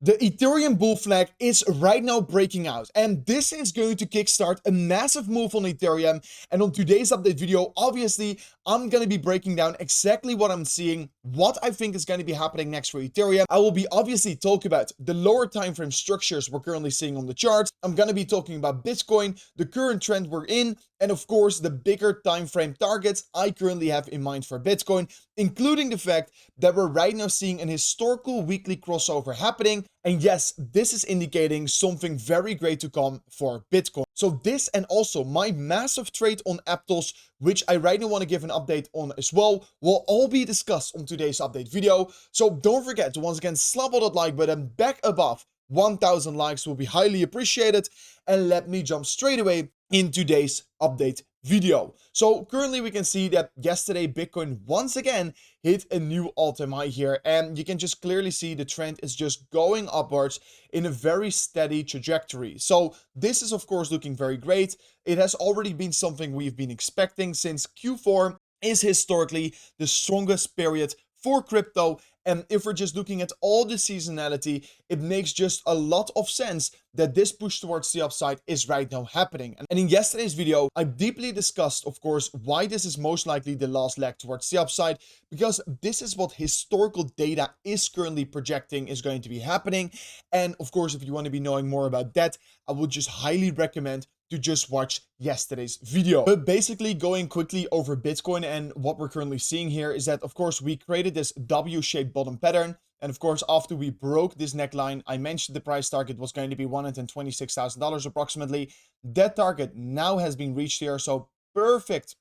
The Ethereum bull flag is right now breaking out, and this is going to kickstart a massive move on Ethereum. And on today's update video, obviously, I'm going to be breaking down exactly what I'm seeing, what I think is going to be happening next for Ethereum. I will be obviously talking about the lower time frame structures we're currently seeing on the charts. I'm going to be talking about Bitcoin, the current trend we're in, and of course, the bigger time frame targets I currently have in mind for Bitcoin, including the fact that we're right now seeing an historical weekly crossover happening. And yes, this is indicating something very great to come for Bitcoin. So this and also my massive trade on Aptos, which I right now want to give an update on as well, will all be discussed on today's update video. So don't forget to once again slap on that like button back above 1000 likes will be highly appreciated. And let me jump straight away in today's update video. So currently we can see that yesterday Bitcoin once again hit a new all-time high here, and you can just clearly see the trend is just going upwards in a very steady trajectory. So this is of course looking very great. It has already been something we've been expecting since Q4 is historically the strongest period for crypto. And if we're just looking at all the seasonality, it makes just a lot of sense that this push towards the upside is right now happening. And in yesterday's video, I deeply discussed, of course, why this is most likely the last leg towards the upside, because this is what historical data is currently projecting is going to be happening. And of course, if you want to be knowing more about that, I would just highly recommend to just watch yesterday's video. But basically going quickly over Bitcoin, and what we're currently seeing here is that of course we created this W-shaped bottom pattern, and of course after we broke this neckline, I mentioned the price target was going to be $126,000 approximately. That target now has been reached here, so perfect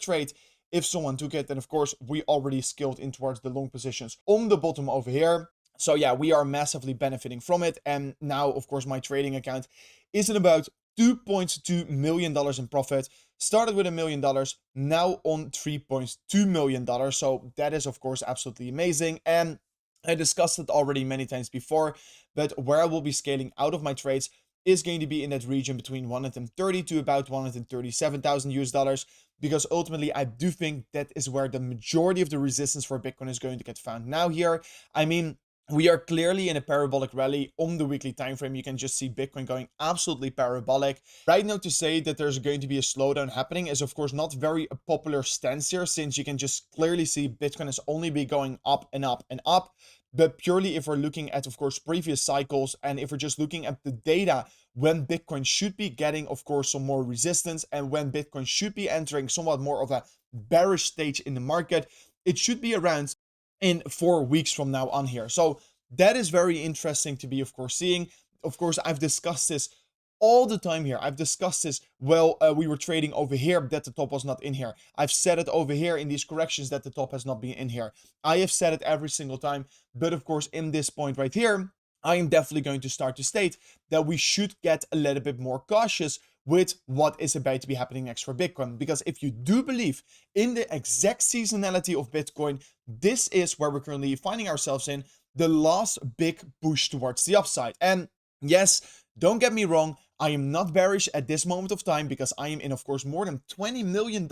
trade if someone took it. And of course we already scaled in towards the long positions on the bottom over here. So yeah, we are massively benefiting from it. And now of course my trading account is at about $2.2 million in profit. Started with $1 million, now on $3.2 million. So that is of course absolutely amazing. And I discussed it already many times before, but where I will be scaling out of my trades is going to be in that region between 130 to about 137,000 US dollars, because ultimately I do think that is where the majority of the resistance for Bitcoin is going to get found. Now here, I mean, we are clearly in a parabolic rally on the weekly time frame. You can just see Bitcoin going absolutely parabolic. Right now, to say that there's going to be a slowdown happening is of course not very a popular stance here, since you can just clearly see Bitcoin is only be going up and up and up. But purely if we're looking at, of course, previous cycles, and if we're just looking at the data, when Bitcoin should be getting, of course, some more resistance, and when Bitcoin should be entering somewhat more of a bearish stage in the market, it should be around in 4 weeks from now on here. So that is very interesting to be, of course, seeing. Of course, I've discussed this all the time here. I've discussed this, well, we were trading over here that the top was not in here. I've said it over here in these corrections that the top has not been in here. I have said it every single time, but of course in this point right here, I am definitely going to start to state that we should get a little bit more cautious with what is about to be happening next for Bitcoin. Because if you do believe in the exact seasonality of Bitcoin, this is where we're currently finding ourselves in the last big push towards the upside. And yes, don't get me wrong, I am not bearish at this moment of time, because I am in, of course, more than $20 million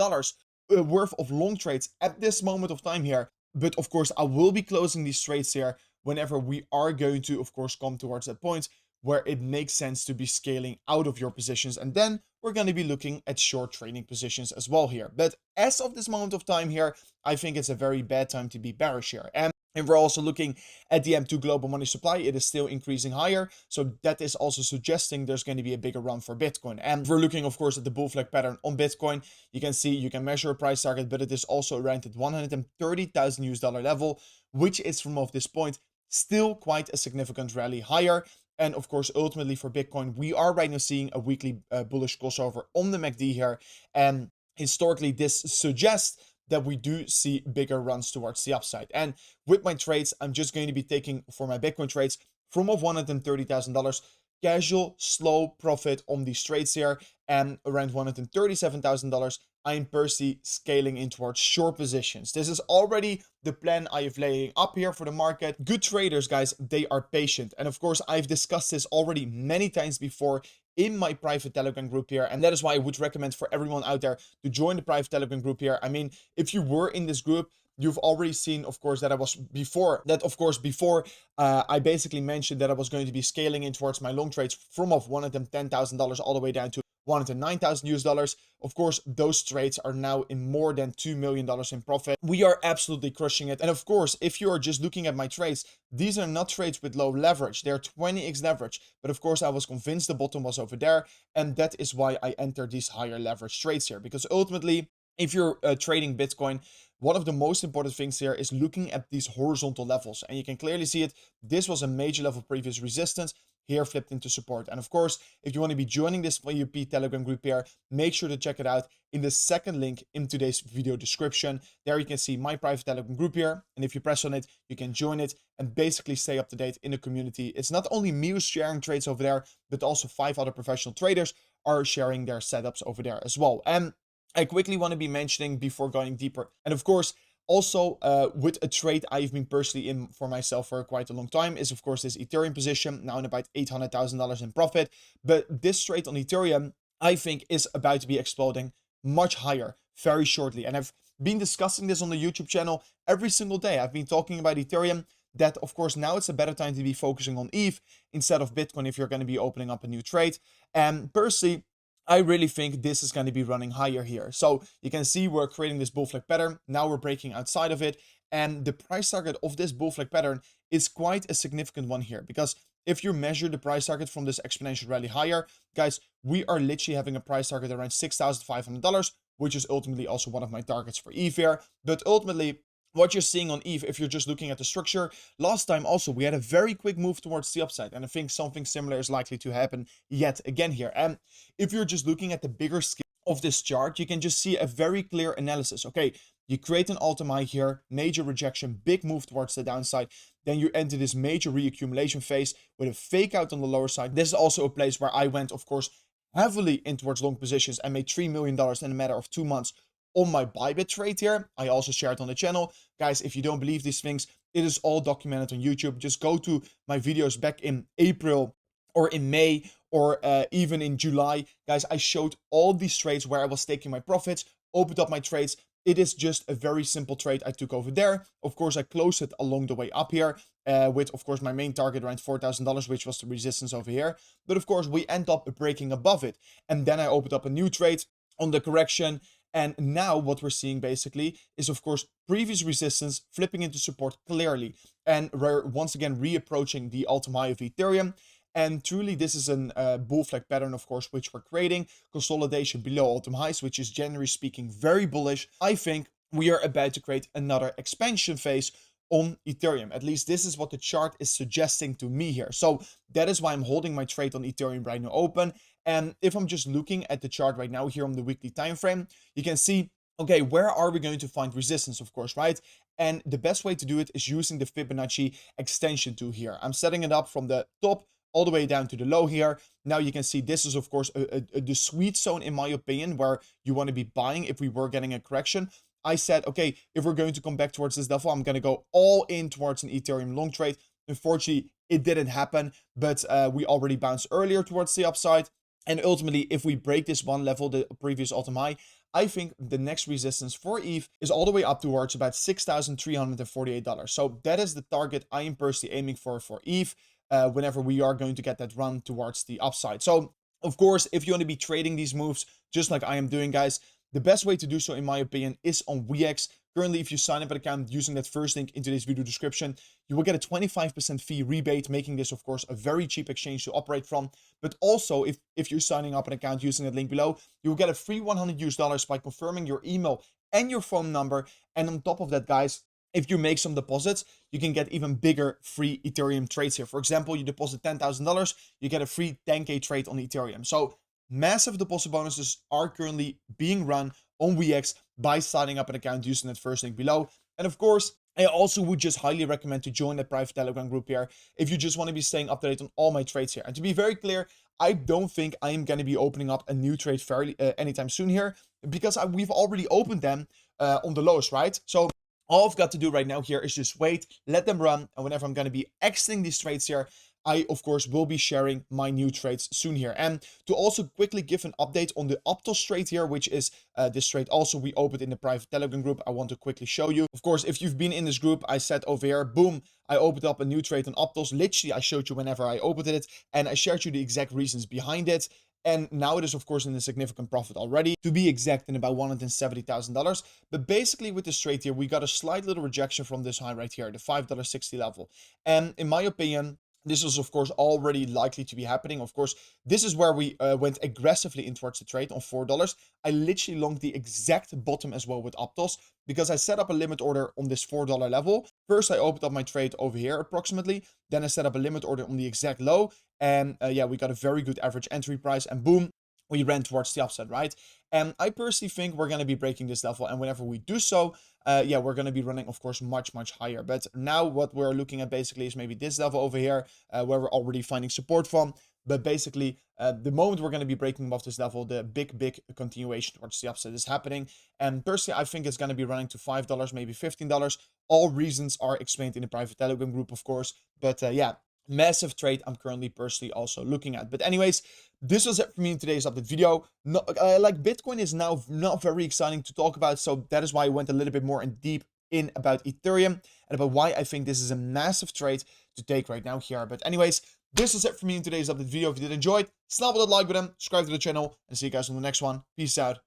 worth of long trades at this moment of time here. But of course, I will be closing these trades here whenever we are going to, of course, come towards that point where it makes sense to be scaling out of your positions. And then we're going to be looking at short trading positions as well here. But as of this moment of time here, I think it's a very bad time to be bearish here. And we're also looking at the M2 global money supply. It is still increasing higher. So that is also suggesting there's going to be a bigger run for Bitcoin. And we're looking, of course, at the bull flag pattern on Bitcoin. You can see, you can measure a price target, but it is also around at 130,000 US dollar level, which is from off this point still quite a significant rally higher. And of course, ultimately for Bitcoin, we are right now seeing a weekly bullish crossover on the MACD here. And historically, this suggests that we do see bigger runs towards the upside. And with my trades, I'm just going to be taking for my Bitcoin trades from of $130,000, casual, slow profit on these trades here, and around $137,000. I am personally scaling in towards short positions. This is already the plan I have laying up here for the market. Good traders, guys, they are patient. And of course, I've discussed this already many times before in my private Telegram group here. And that is why I would recommend for everyone out there to join the private Telegram group here. I mean, if you were in this group, you've already seen, of course, that before I basically mentioned that I was going to be scaling in towards my long trades from of $110,000 all the way down to 109,000 US dollars. Of course, those trades are now in more than $2 million in profit. We are absolutely crushing it. And of course, if you are just looking at my trades, these are not trades with low leverage. They're 20x leverage. But of course, I was convinced the bottom was over there. And that is why I entered these higher leverage trades here. Because ultimately, if you're trading Bitcoin, one of the most important things here is looking at these horizontal levels. And you can clearly see it. This was a major level of previous resistance, here flipped into support. And of course, if you want to be joining this VYBIT Telegram group here, make sure to check it out in the second link in today's video description. There you can see my private Telegram group here. And if you press on it, you can join it and basically stay up to date in the community. It's not only me who's sharing trades over there, but also 5 other professional traders are sharing their setups over there as well. And I quickly want to be mentioning before going deeper. And of course, also, with a trade I've been personally in for myself for quite a long time is, of course, this Ethereum position, now in about $800,000 in profit. But this trade on Ethereum, I think, is about to be exploding much higher very shortly. And I've been discussing this on the YouTube channel every single day. I've been talking about Ethereum, that, of course, now it's a better time to be focusing on ETH instead of Bitcoin if you're going to be opening up a new trade. And personally, I really think this is going to be running higher here. So you can see we're creating this bull flag pattern. Now we're breaking outside of it. And the price target of this bull flag pattern is quite a significant one here. Because if you measure the price target from this exponential rally higher, guys, we are literally having a price target around $6,500, which is ultimately also one of my targets for ETH here. But ultimately, what you're seeing on ETH, if you're just looking at the structure, last time also we had a very quick move towards the upside, and I think something similar is likely to happen yet again here. And if you're just looking at the bigger scale of this chart, you can just see a very clear analysis. Okay, you create an all-time high here, major rejection, big move towards the downside, then you enter this major reaccumulation phase with a fake out on the lower side. This is also a place where I went, of course, heavily in towards long positions and made $3 million in a matter of 2 months on my BYBIT trade here. I also shared on the channel. Guys, if you don't believe these things, it is all documented on YouTube. Just go to my videos back in April or in May or even in July. Guys, I showed all these trades where I was taking my profits, opened up my trades. It is just a very simple trade I took over there. Of course, I closed it along the way up here with, of course, my main target around $4,000, which was the resistance over here. But of course, we end up breaking above it. And then I opened up a new trade on the correction. And now what we're seeing basically is, of course, previous resistance flipping into support clearly. And we're once again reapproaching the all-time high of Ethereum. And truly, this is a bull flag pattern, of course, which we're creating. Consolidation below all-time highs, which is generally speaking very bullish. I think we are about to create another expansion phase on Ethereum. At least this is what the chart is suggesting to me here. So that is why I'm holding my trade on Ethereum right now open. And if I'm just looking at the chart right now here on the weekly time frame, you can see, okay, where are we going to find resistance, of course, right? And the best way to do it is using the Fibonacci extension tool here. I'm setting it up from the top all the way down to the low here. Now you can see this is, of course, the sweet zone, in my opinion, where you want to be buying if we were getting a correction. I said, okay, if we're going to come back towards this level, I'm going to go all in towards an Ethereum long trade. Unfortunately, it didn't happen, but we already bounced earlier towards the upside. And ultimately, if we break this one level, the previous all-time high, I think the next resistance for ETH is all the way up towards about $6,348. So that is the target I am personally aiming for ETH whenever we are going to get that run towards the upside. So, of course, if you want to be trading these moves, just like I am doing, guys, the best way to do so, in my opinion, is on WeX. Currently, if you sign up an account using that first link in today's video description, you will get a 25% fee rebate, making this, of course, a very cheap exchange to operate from. But also, if you're signing up an account using that link below, you will get a free $100 by confirming your email and your phone number. And on top of that, guys, if you make some deposits, you can get even bigger free Ethereum trades here. For example, you deposit $10,000, you get a free 10K trade on Ethereum. So massive deposit bonuses are currently being run on WeX by signing up an account using that first link below. And of course, I also would just highly recommend to join the private Telegram group here if you just want to be staying up to date on all my trades here. And to be very clear, I don't think I am going to be opening up a new trade fairly anytime soon here, because we've already opened them on the lows, right? So all I've got to do right now here is just wait, let them run, and whenever I'm going to be exiting these trades here, I, of course, will be sharing my new trades soon here. And to also quickly give an update on the Aptos trade here, which is this trade also we opened in the private Telegram group, I want to quickly show you. Of course, if you've been in this group, I said over here, boom, I opened up a new trade on Aptos. Literally, I showed you whenever I opened it, and I shared you the exact reasons behind it. And now it is, of course, in a significant profit already, to be exact, in about $170,000. But basically with this trade here, we got a slight little rejection from this high right here, the $5.60 level. And in my opinion, this was, of course, already likely to be happening. Of course, this is where we went aggressively in towards the trade on $4. I literally longed the exact bottom as well with Aptos, because I set up a limit order on this $4 level. First, I opened up my trade over here approximately. Then I set up a limit order on the exact low. And yeah, we got a very good average entry price. And boom, we ran towards the upside, right? And I personally think we're going to be breaking this level. And whenever we do so, yeah, we're going to be running, of course, much higher. But now what we're looking at basically is maybe this level over here, where we're already finding support from. But basically, the moment we're going to be breaking above this level, the big continuation towards the upside is happening. And personally, I think it's going to be running to $5, maybe $15. All reasons are explained in the private Telegram group, of course. But yeah, massive trade I'm currently personally also looking at. But anyways, this was it for me in today's update video. Like Bitcoin is now not very exciting to talk about, so that is why I went a little bit more in deep in about Ethereum and about why I think this is a massive trade to take right now here. But anyways, this is it for me in today's update video. If you did enjoy it, slap that like button, subscribe to the channel, and see you guys on the next one. Peace out.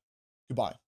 Goodbye.